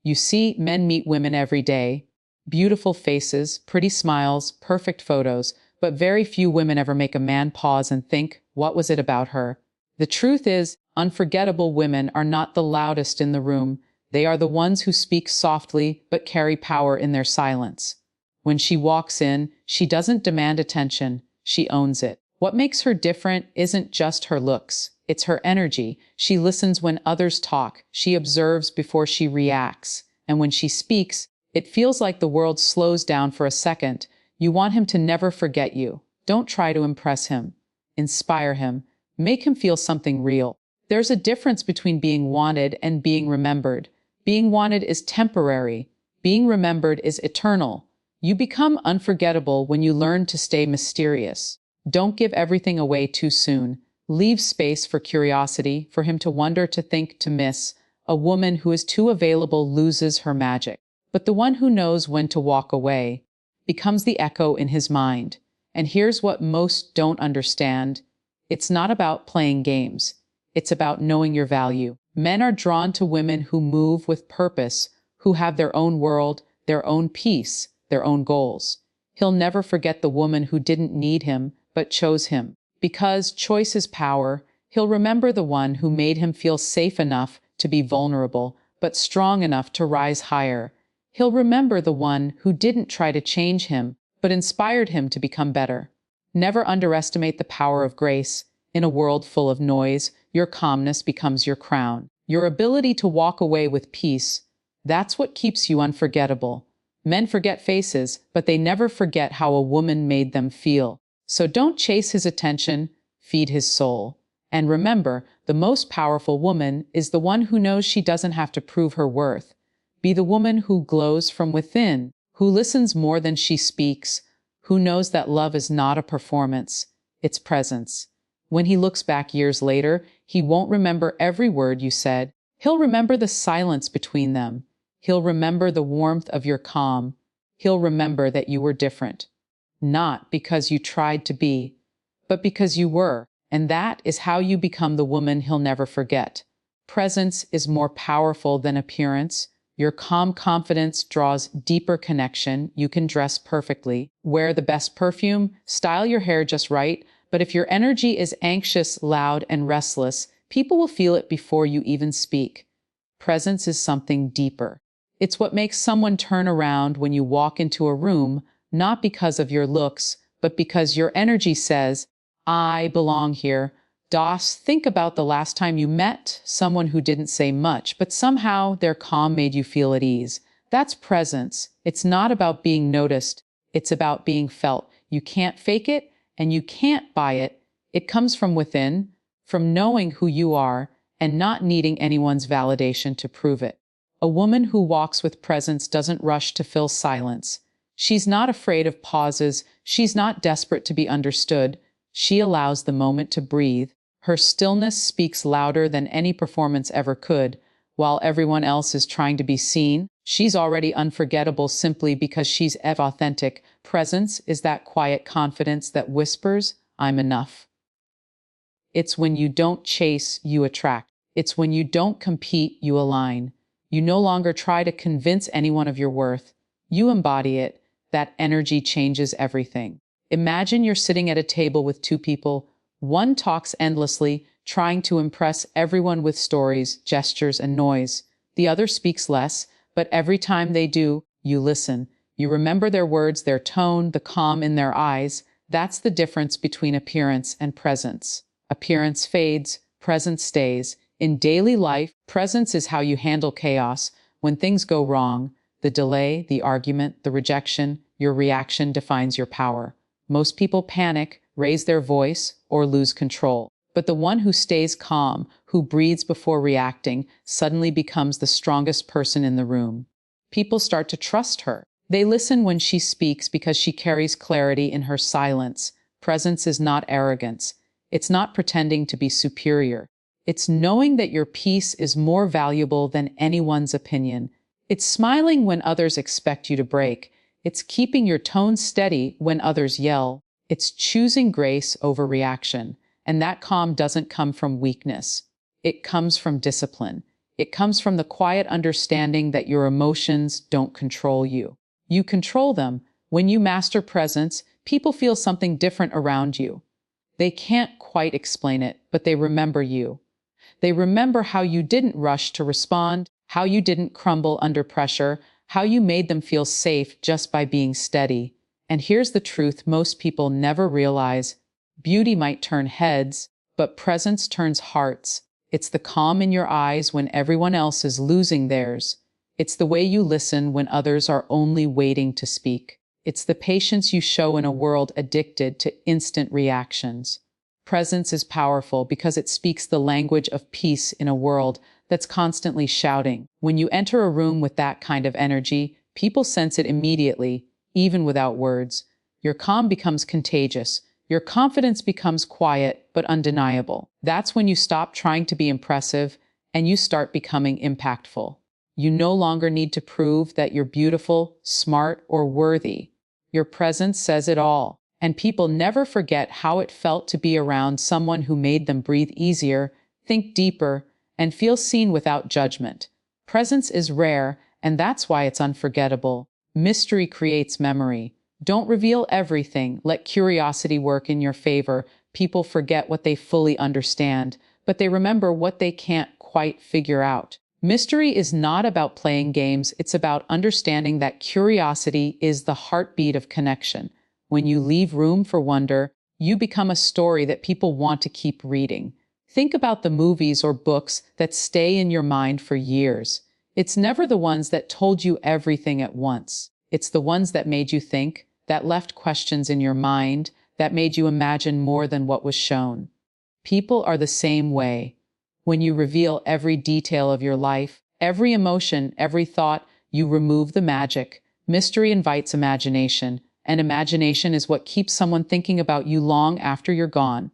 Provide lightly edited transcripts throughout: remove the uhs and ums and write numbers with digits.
You see, men meet women every day. Beautiful faces, pretty smiles, perfect photos, but very few women ever make a man pause and think, what was it about her? The truth is, unforgettable women are not the loudest in the room. They are the ones who speak softly but carry power in their silence. When she walks in, she doesn't demand attention, she owns it. What makes her different isn't just her looks, it's her energy. She listens when others talk, she observes before she reacts, and when she speaks, it feels like the world slows down for a second. You want him to never forget you. Don't try to impress him. Inspire him. Make him feel something real. There's a difference between being wanted and being remembered. Being wanted is temporary. Being remembered is eternal. You become unforgettable when you learn to stay mysterious. Don't give everything away too soon. Leave space for curiosity, for him to wonder, to think, to miss. A woman who is too available loses her magic. But the one who knows when to walk away becomes the echo in his mind. And here's what most don't understand. It's not about playing games. It's about knowing your value. Men are drawn to women who move with purpose, who have their own world, their own peace, their own goals. He'll never forget the woman who didn't need him, but chose him. Because choice is power, he'll remember the one who made him feel safe enough to be vulnerable, but strong enough to rise higher. He'll remember the one who didn't try to change him, but inspired him to become better. Never underestimate the power of grace. In a world full of noise, your calmness becomes your crown. Your ability to walk away with peace, that's what keeps you unforgettable. Men forget faces, but they never forget how a woman made them feel. So don't chase his attention, feed his soul. And remember, the most powerful woman is the one who knows she doesn't have to prove her worth. Be the woman who glows from within, who listens more than she speaks, who knows that love is not a performance, it's presence. When he looks back years later, he won't remember every word you said. He'll remember the silence between them. He'll remember the warmth of your calm. He'll remember that you were different. Not because you tried to be, but because you were. And that is how you become the woman he'll never forget. Presence is more powerful than appearance. Your calm confidence draws deeper connection. You can dress perfectly, wear the best perfume, style your hair just right, but if your energy is anxious, loud, and restless, people will feel it before you even speak. Presence is something deeper. It's what makes someone turn around when you walk into a room, not because of your looks, but because your energy says, I belong here. Think about the last time you met someone who didn't say much, but somehow their calm made you feel at ease. That's presence. It's not about being noticed. It's about being felt. You can't fake it, and you can't buy it. It comes from within, from knowing who you are, and not needing anyone's validation to prove it. A woman who walks with presence doesn't rush to fill silence. She's not afraid of pauses. She's not desperate to be understood. She allows the moment to breathe. Her stillness speaks louder than any performance ever could. While everyone else is trying to be seen, she's already unforgettable simply because she's authentic. Presence is that quiet confidence that whispers, I'm enough. It's when you don't chase, you attract. It's when you don't compete, you align. You no longer try to convince anyone of your worth. You embody it. That energy changes everything. Imagine you're sitting at a table with two people. One talks endlessly, trying to impress everyone with stories, gestures, and noise. The other speaks less, but every time they do, you listen. You remember their words, their tone, the calm in their eyes. That's the difference between appearance and presence. Appearance fades, presence stays. In daily life, presence is how you handle chaos. When things go wrong, the delay, the argument, the rejection, your reaction defines your power. Most people panic, raise their voice, or lose control. But the one who stays calm, who breathes before reacting, suddenly becomes the strongest person in the room. People start to trust her. They listen when she speaks because she carries clarity in her silence. Presence is not arrogance. It's not pretending to be superior. It's knowing that your peace is more valuable than anyone's opinion. It's smiling when others expect you to break. It's keeping your tone steady when others yell. It's choosing grace over reaction. And that calm doesn't come from weakness. It comes from discipline. It comes from the quiet understanding that your emotions don't control you. You control them. When you master presence, people feel something different around you. They can't quite explain it, but they remember you. They remember how you didn't rush to respond, how you didn't crumble under pressure, how you made them feel safe just by being steady. And here's the truth most people never realize. Beauty might turn heads, but presence turns hearts. It's the calm in your eyes when everyone else is losing theirs. It's the way you listen when others are only waiting to speak. It's the patience you show in a world addicted to instant reactions. Presence is powerful because it speaks the language of peace in a world that's constantly shouting. When you enter a room with that kind of energy, people sense it immediately, even without words. Your calm becomes contagious. Your confidence becomes quiet but undeniable. That's when you stop trying to be impressive and you start becoming impactful. You no longer need to prove that you're beautiful, smart, or worthy. Your presence says it all. And people never forget how it felt to be around someone who made them breathe easier, think deeper, and feel seen without judgment. Presence is rare, and that's why it's unforgettable. Mystery creates memory. Don't reveal everything. Let curiosity work in your favor. People forget what they fully understand, but they remember what they can't quite figure out. Mystery is not about playing games. It's about understanding that curiosity is the heartbeat of connection. When you leave room for wonder, you become a story that people want to keep reading. Think about the movies or books that stay in your mind for years. It's never the ones that told you everything at once. It's the ones that made you think, that left questions in your mind, that made you imagine more than what was shown. People are the same way. When you reveal every detail of your life, every emotion, every thought, you remove the magic. Mystery invites imagination, and imagination is what keeps someone thinking about you long after you're gone.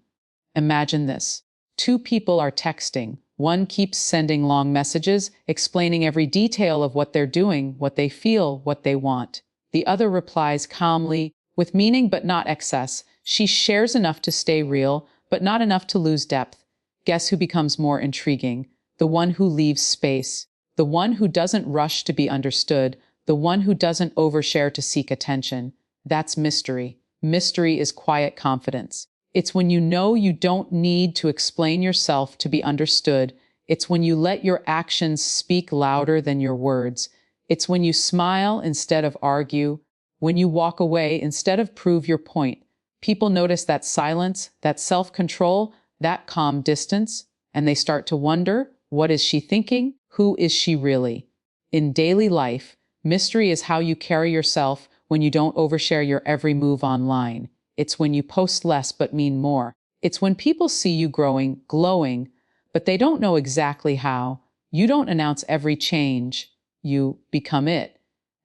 Imagine this. Two people are texting. One keeps sending long messages, explaining every detail of what they're doing, what they feel, what they want. The other replies calmly, with meaning but not excess. She shares enough to stay real, but not enough to lose depth. Guess who becomes more intriguing? The one who leaves space. The one who doesn't rush to be understood. The one who doesn't overshare to seek attention. That's mystery. Mystery is quiet confidence. It's when you know you don't need to explain yourself to be understood. It's when you let your actions speak louder than your words. It's when you smile instead of argue, when you walk away instead of prove your point. People notice that silence, that self-control, that calm distance, and they start to wonder, what is she thinking? Who is she really? In daily life, mystery is how you carry yourself when you don't overshare your every move online. It's when you post less but mean more. It's when people see you growing, glowing, but they don't know exactly how. You don't announce every change. You become it.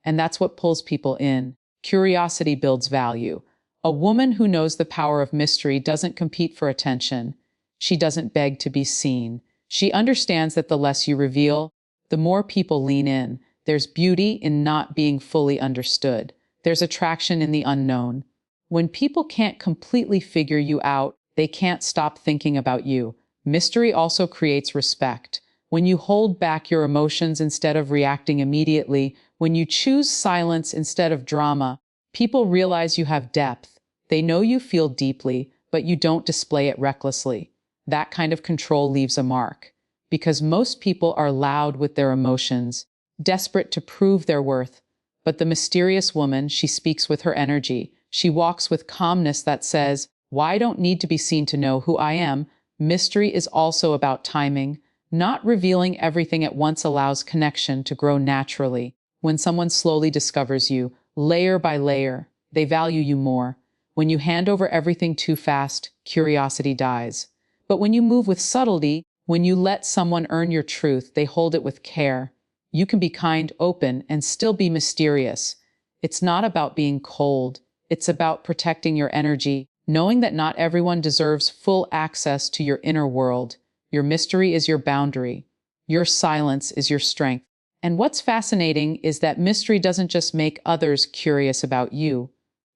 And that's what pulls people in. Curiosity builds value. A woman who knows the power of mystery doesn't compete for attention. She doesn't beg to be seen. She understands that the less you reveal, the more people lean in. There's beauty in not being fully understood. There's attraction in the unknown. When people can't completely figure you out, they can't stop thinking about you. Mystery also creates respect. When you hold back your emotions instead of reacting immediately, when you choose silence instead of drama, people realize you have depth. They know you feel deeply, but you don't display it recklessly. That kind of control leaves a mark. Because most people are loud with their emotions, desperate to prove their worth. But the mysterious woman, she speaks with her energy. She walks with calmness that says, "Why don't need to be seen to know who I am?" Mystery is also about timing. Not revealing everything at once allows connection to grow naturally. When someone slowly discovers you, layer by layer, they value you more. When you hand over everything too fast, curiosity dies. But when you move with subtlety, when you let someone earn your truth, they hold it with care. You can be kind, open, and still be mysterious. It's not about being cold. It's about protecting your energy, knowing that not everyone deserves full access to your inner world. Your mystery is your boundary. Your silence is your strength. And what's fascinating is that mystery doesn't just make others curious about you.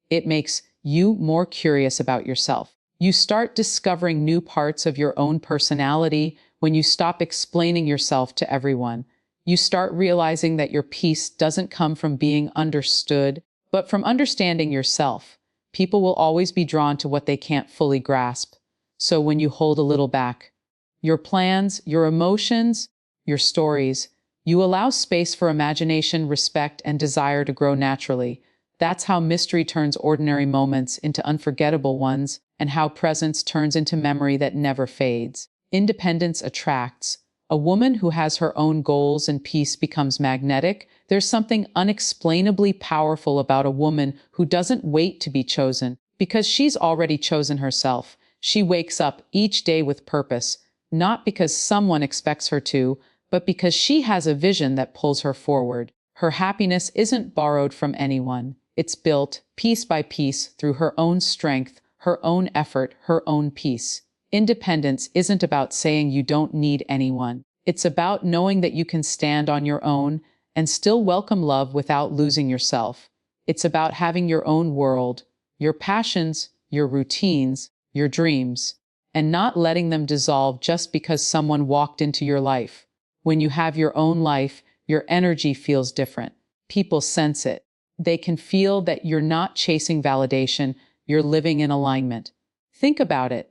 It makes you more curious about yourself. You start discovering new parts of your own personality when you stop explaining yourself to everyone. You start realizing that your peace doesn't come from being understood, but from understanding yourself. People will always be drawn to what they can't fully grasp. So when you hold a little back, your plans, your emotions, your stories, you allow space for imagination, respect, and desire to grow naturally. That's how mystery turns ordinary moments into unforgettable ones, and how presence turns into memory that never fades. Independence attracts. A woman who has her own goals and peace becomes magnetic. There's something unexplainably powerful about a woman who doesn't wait to be chosen, because she's already chosen herself. She wakes up each day with purpose, not because someone expects her to, but because she has a vision that pulls her forward. Her happiness isn't borrowed from anyone. It's built, piece by piece, through her own strength, her own effort, her own peace. Independence isn't about saying you don't need anyone. It's about knowing that you can stand on your own and still welcome love without losing yourself. It's about having your own world, your passions, your routines, your dreams, and not letting them dissolve just because someone walked into your life. When you have your own life, your energy feels different. People sense it. They can feel that you're not chasing validation, you're living in alignment. Think about it.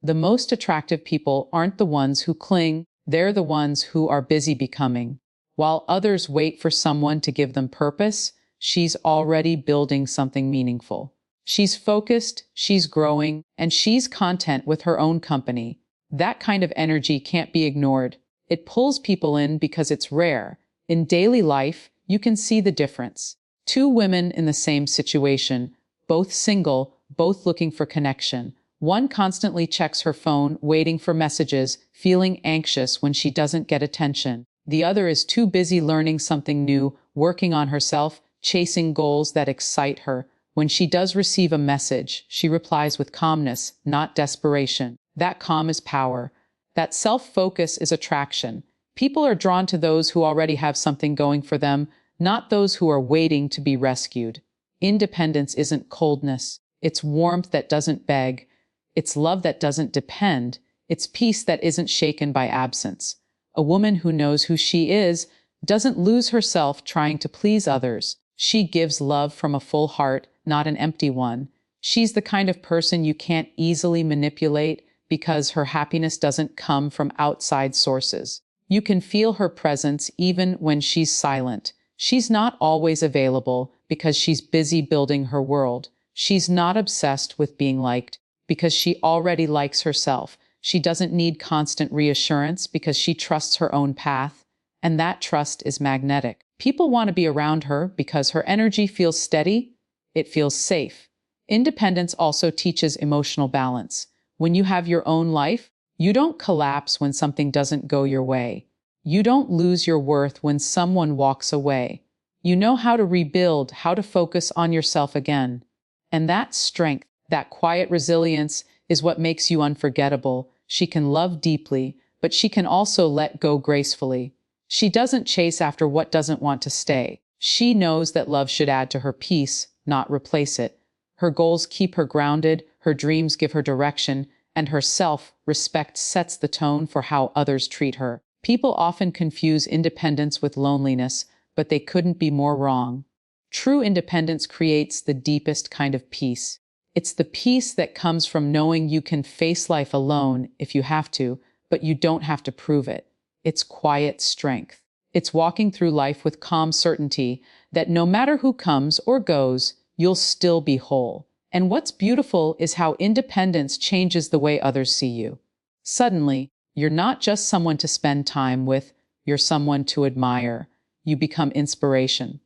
The most attractive people aren't the ones who cling, they're the ones who are busy becoming. While others wait for someone to give them purpose, she's already building something meaningful. She's focused, she's growing, and she's content with her own company. That kind of energy can't be ignored. It pulls people in because it's rare. In daily life, you can see the difference. Two women in the same situation, both single, both looking for connection. One constantly checks her phone, waiting for messages, feeling anxious when she doesn't get attention. The other is too busy learning something new, working on herself, chasing goals that excite her. When she does receive a message, she replies with calmness, not desperation. That calm is power. That self-focus is attraction. People are drawn to those who already have something going for them, not those who are waiting to be rescued. Independence isn't coldness. It's warmth that doesn't beg. It's love that doesn't depend. It's peace that isn't shaken by absence. A woman who knows who she is doesn't lose herself trying to please others. She gives love from a full heart, not an empty one. She's the kind of person you can't easily manipulate because her happiness doesn't come from outside sources. You can feel her presence even when she's silent. She's not always available because she's busy building her world. She's not obsessed with being liked because she already likes herself. She doesn't need constant reassurance because she trusts her own path, and that trust is magnetic. People want to be around her because her energy feels steady, it feels safe. Independence also teaches emotional balance. When you have your own life, you don't collapse when something doesn't go your way. You don't lose your worth when someone walks away. You know how to rebuild, how to focus on yourself again. And that strength, that quiet resilience, is what makes you unforgettable. She can love deeply, but she can also let go gracefully. She doesn't chase after what doesn't want to stay. She knows that love should add to her peace, not replace it. Her goals keep her grounded, her dreams give her direction, and her self-respect sets the tone for how others treat her. People often confuse independence with loneliness, but they couldn't be more wrong. True independence creates the deepest kind of peace. It's the peace that comes from knowing you can face life alone if you have to, but you don't have to prove it. It's quiet strength. It's walking through life with calm certainty that no matter who comes or goes, you'll still be whole. And what's beautiful is how independence changes the way others see you. Suddenly, you're not just someone to spend time with, you're someone to admire. You become inspiration.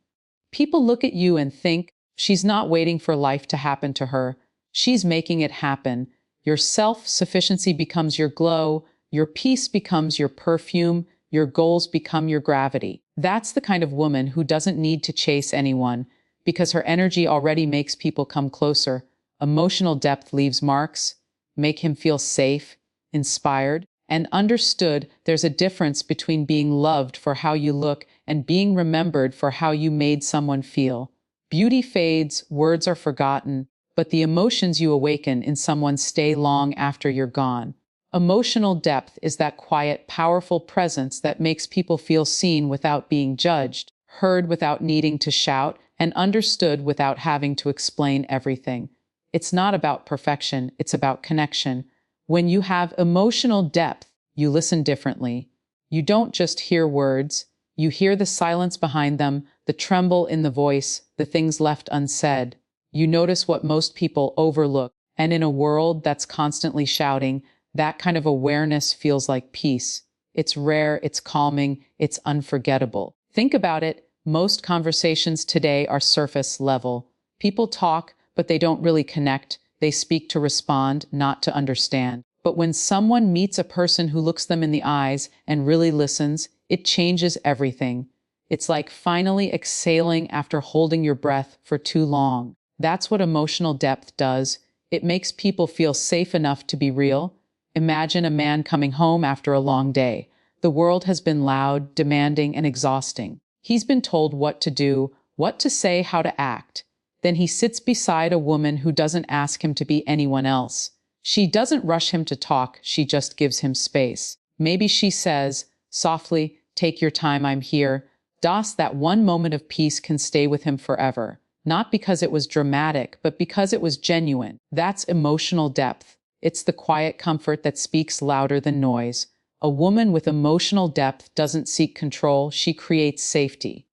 People look at you and think, she's not waiting for life to happen to her. She's making it happen. Your self-sufficiency becomes your glow, your peace becomes your perfume, your goals become your gravity. That's the kind of woman who doesn't need to chase anyone, because her energy already makes people come closer. Emotional depth leaves marks, make him feel safe, inspired, and understood. There's a difference between being loved for how you look and being remembered for how you made someone feel. Beauty fades, words are forgotten, but the emotions you awaken in someone stay long after you're gone. Emotional depth is that quiet, powerful presence that makes people feel seen without being judged, heard without needing to shout, and understood without having to explain everything. It's not about perfection, it's about connection. When you have emotional depth, you listen differently. You don't just hear words, you hear the silence behind them, the tremble in the voice, the things left unsaid. You notice what most people overlook, and in a world that's constantly shouting, that kind of awareness feels like peace. It's rare, it's calming, it's unforgettable. Think about it. Most conversations today are surface level. People talk, but they don't really connect. They speak to respond, not to understand. But when someone meets a person who looks them in the eyes and really listens, it changes everything. It's like finally exhaling after holding your breath for too long. That's what emotional depth does. It makes people feel safe enough to be real. Imagine a man coming home after a long day. The world has been loud, demanding, and exhausting. He's been told what to do, what to say, how to act. Then he sits beside a woman who doesn't ask him to be anyone else. She doesn't rush him to talk, she just gives him space. Maybe she says, softly, "Take your time, I'm here." That one moment of peace can stay with him forever. Not because it was dramatic, but because it was genuine. That's emotional depth. It's the quiet comfort that speaks louder than noise. A woman with emotional depth doesn't seek control, she creates safety.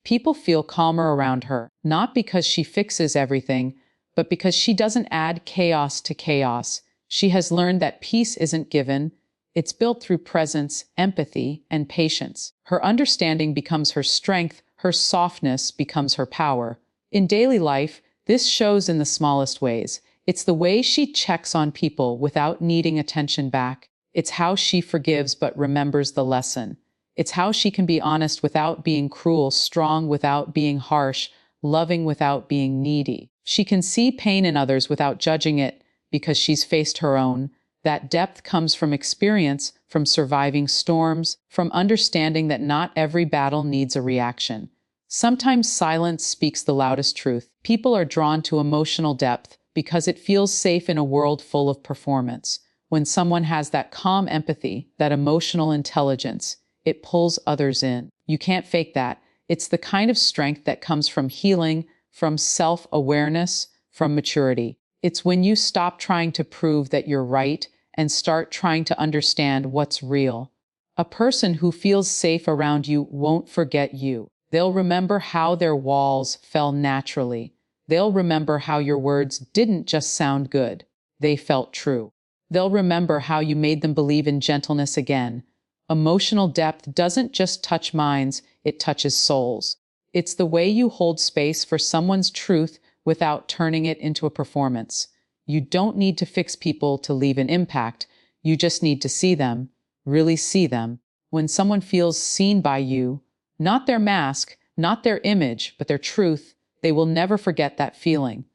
People feel calmer around her, not because she fixes everything, but because she doesn't add chaos to chaos. She has learned that peace isn't given, it's built through presence, empathy, and patience. Her understanding becomes her strength, her softness becomes her power. In daily life, this shows in the smallest ways. It's the way she checks on people without needing attention back. It's how she forgives but remembers the lesson. It's how she can be honest without being cruel, strong without being harsh, loving without being needy. She can see pain in others without judging it because she's faced her own. That depth comes from experience, from surviving storms, from understanding that not every battle needs a reaction. Sometimes silence speaks the loudest truth. People are drawn to emotional depth because it feels safe in a world full of performance. When someone has that calm empathy, that emotional intelligence, it pulls others in. You can't fake that. It's the kind of strength that comes from healing, from self-awareness, from maturity. It's when you stop trying to prove that you're right and start trying to understand what's real. A person who feels safe around you won't forget you. They'll remember how their walls fell naturally. They'll remember how your words didn't just sound good. They felt true. They'll remember how you made them believe in gentleness again. Emotional depth doesn't just touch minds, it touches souls. It's the way you hold space for someone's truth without turning it into a performance. You don't need to fix people to leave an impact. You just need to see them, really see them. When someone feels seen by you, not their mask, not their image, but their truth, they will never forget that feeling.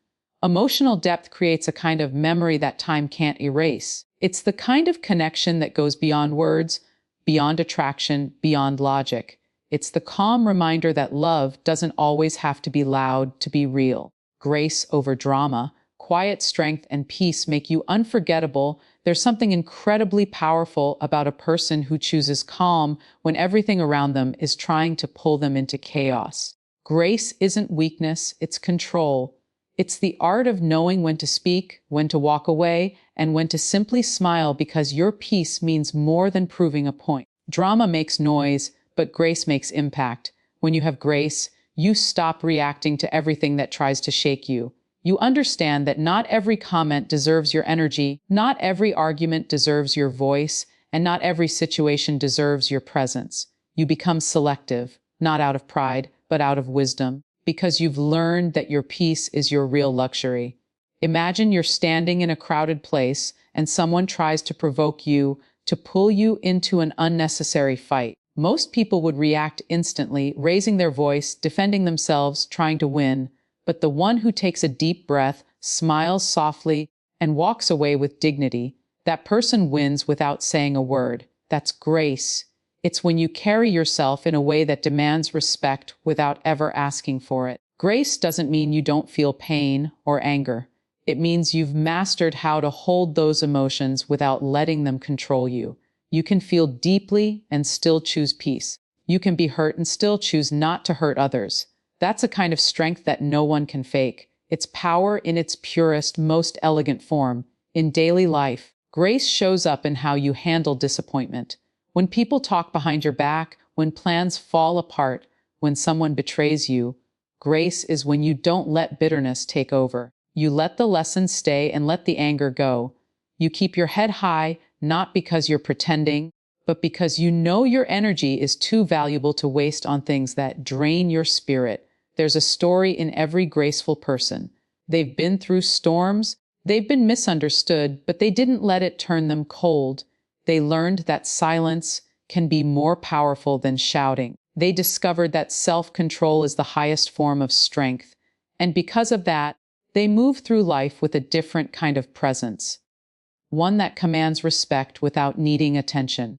Emotional depth creates a kind of memory that time can't erase. It's the kind of connection that goes beyond words, beyond attraction, beyond logic. It's the calm reminder that love doesn't always have to be loud to be real. Grace over drama, quiet strength and peace make you unforgettable. There's something incredibly powerful about a person who chooses calm when everything around them is trying to pull them into chaos. Grace isn't weakness, it's control. It's the art of knowing when to speak, when to walk away, and when to simply smile because your peace means more than proving a point. Drama makes noise, but grace makes impact. When you have grace, you stop reacting to everything that tries to shake you. You understand that not every comment deserves your energy, not every argument deserves your voice, and not every situation deserves your presence. You become selective, not out of pride, but out of wisdom, because you've learned that your peace is your real luxury. Imagine you're standing in a crowded place and someone tries to provoke you, to pull you into an unnecessary fight. Most people would react instantly, raising their voice, defending themselves, trying to win. But the one who takes a deep breath, smiles softly, and walks away with dignity, that person wins without saying a word. That's grace. It's when you carry yourself in a way that demands respect without ever asking for it. Grace doesn't mean you don't feel pain or anger. It means you've mastered how to hold those emotions without letting them control you. You can feel deeply and still choose peace. You can be hurt and still choose not to hurt others. That's a kind of strength that no one can fake. It's power in its purest, most elegant form. In daily life, grace shows up in how you handle disappointment. When people talk behind your back, when plans fall apart, when someone betrays you, grace is when you don't let bitterness take over. You let the lessons stay and let the anger go. You keep your head high, not because you're pretending, but because you know your energy is too valuable to waste on things that drain your spirit. There's a story in every graceful person. They've been through storms, they've been misunderstood, but they didn't let it turn them cold. They learned that silence can be more powerful than shouting. They discovered that self-control is the highest form of strength. And because of that, they move through life with a different kind of presence, one that commands respect without needing attention.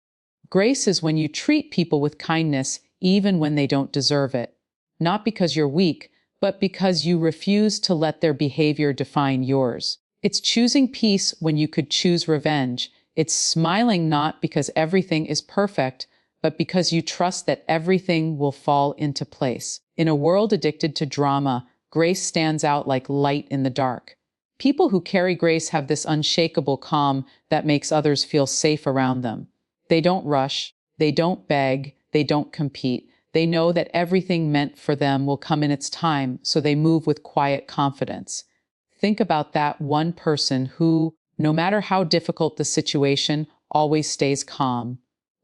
Grace is when you treat people with kindness even when they don't deserve it, not because you're weak, but because you refuse to let their behavior define yours. It's choosing peace when you could choose revenge. It's smiling not because everything is perfect, but because you trust that everything will fall into place. In a world addicted to drama, grace stands out like light in the dark. People who carry grace have this unshakable calm that makes others feel safe around them. They don't rush, they don't beg, they don't compete. They know that everything meant for them will come in its time, so they move with quiet confidence. Think about that one person who, no matter how difficult the situation, always stays calm.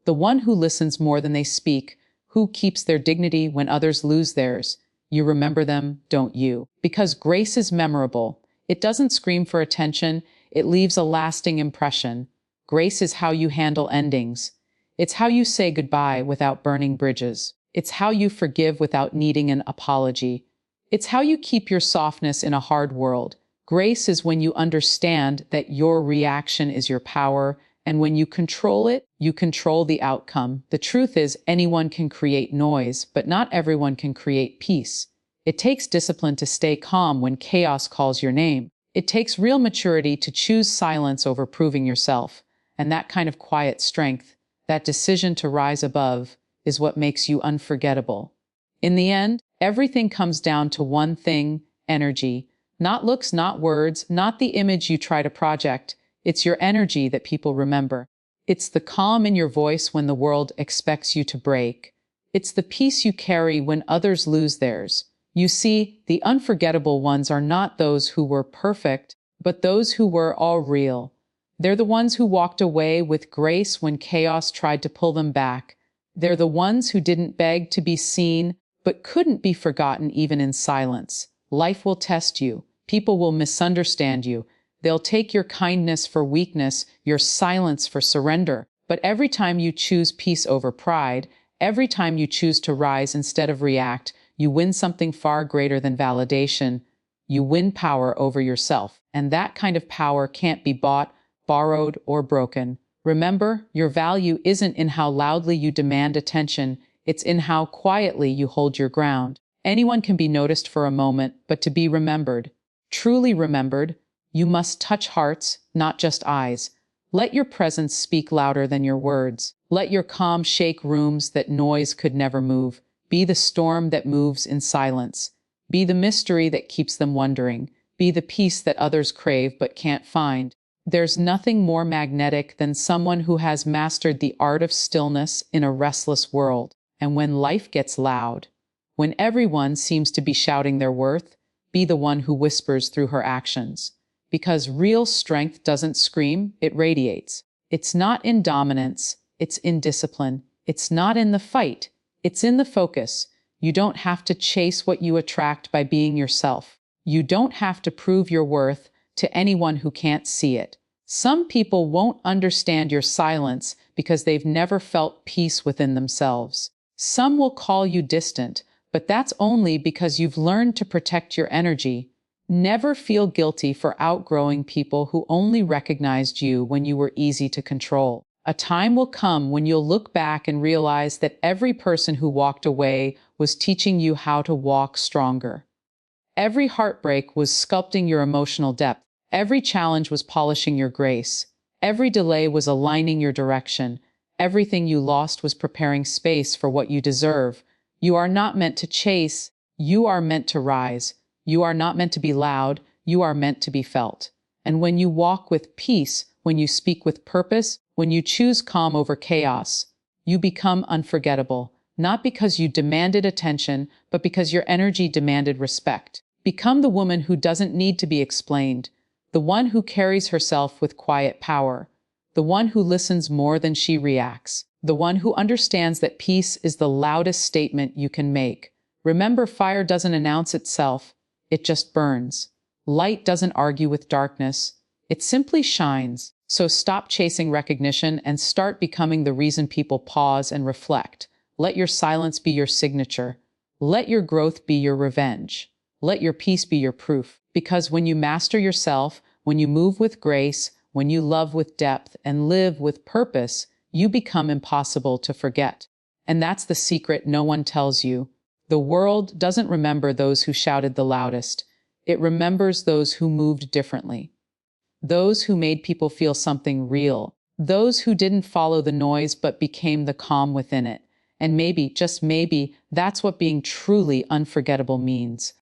The one who listens more than they speak, who keeps their dignity when others lose theirs. You remember them, don't you? Because grace is memorable. It doesn't scream for attention, it leaves a lasting impression. Grace is how you handle endings. It's how you say goodbye without burning bridges. It's how you forgive without needing an apology. It's how you keep your softness in a hard world. Grace is when you understand that your reaction is your power, and when you control it, you control the outcome. The truth is, anyone can create noise, but not everyone can create peace. It takes discipline to stay calm when chaos calls your name. It takes real maturity to choose silence over proving yourself. And that kind of quiet strength, that decision to rise above, is what makes you unforgettable. In the end, everything comes down to one thing: energy. Not looks, not words, not the image you try to project. It's your energy that people remember. It's the calm in your voice when the world expects you to break. It's the peace you carry when others lose theirs. You see, the unforgettable ones are not those who were perfect, but those who were all real. They're the ones who walked away with grace when chaos tried to pull them back. They're the ones who didn't beg to be seen, but couldn't be forgotten even in silence. Life will test you. People will misunderstand you. They'll take your kindness for weakness, your silence for surrender. But every time you choose peace over pride, every time you choose to rise instead of react, you win something far greater than validation. You win power over yourself. And that kind of power can't be bought, borrowed, or broken. Remember, your value isn't in how loudly you demand attention, it's in how quietly you hold your ground. Anyone can be noticed for a moment, but to be remembered, truly remembered, you must touch hearts, not just eyes. Let your presence speak louder than your words. Let your calm shake rooms that noise could never move. Be the storm that moves in silence. Be the mystery that keeps them wondering. Be the peace that others crave but can't find. There's nothing more magnetic than someone who has mastered the art of stillness in a restless world. And when life gets loud, when everyone seems to be shouting their worth, be the one who whispers through her actions. Because real strength doesn't scream, it radiates. It's not in dominance, it's in discipline. It's not in the fight, it's in the focus. You don't have to chase what you attract by being yourself. You don't have to prove your worth to anyone who can't see it. Some people won't understand your silence because they've never felt peace within themselves. Some will call you distant, but that's only because you've learned to protect your energy. Never feel guilty for outgrowing people who only recognized you when you were easy to control. A time will come when you'll look back and realize that every person who walked away was teaching you how to walk stronger. Every heartbreak was sculpting your emotional depth. Every challenge was polishing your grace. Every delay was aligning your direction. Everything you lost was preparing space for what you deserve. You are not meant to chase, you are meant to rise. You are not meant to be loud, you are meant to be felt. And when you walk with peace, when you speak with purpose, when you choose calm over chaos, you become unforgettable, not because you demanded attention, but because your energy demanded respect. Become the woman who doesn't need to be explained, the one who carries herself with quiet power, the one who listens more than she reacts, the one who understands that peace is the loudest statement you can make. Remember, fire doesn't announce itself, it just burns. Light doesn't argue with darkness, it simply shines. So stop chasing recognition and start becoming the reason people pause and reflect. Let your silence be your signature. Let your growth be your revenge. Let your peace be your proof. Because when you master yourself, when you move with grace, when you love with depth and live with purpose, you become impossible to forget. And that's the secret no one tells you. The world doesn't remember those who shouted the loudest. It remembers those who moved differently. Those who made people feel something real. Those who didn't follow the noise but became the calm within it. And maybe, just maybe, that's what being truly unforgettable means.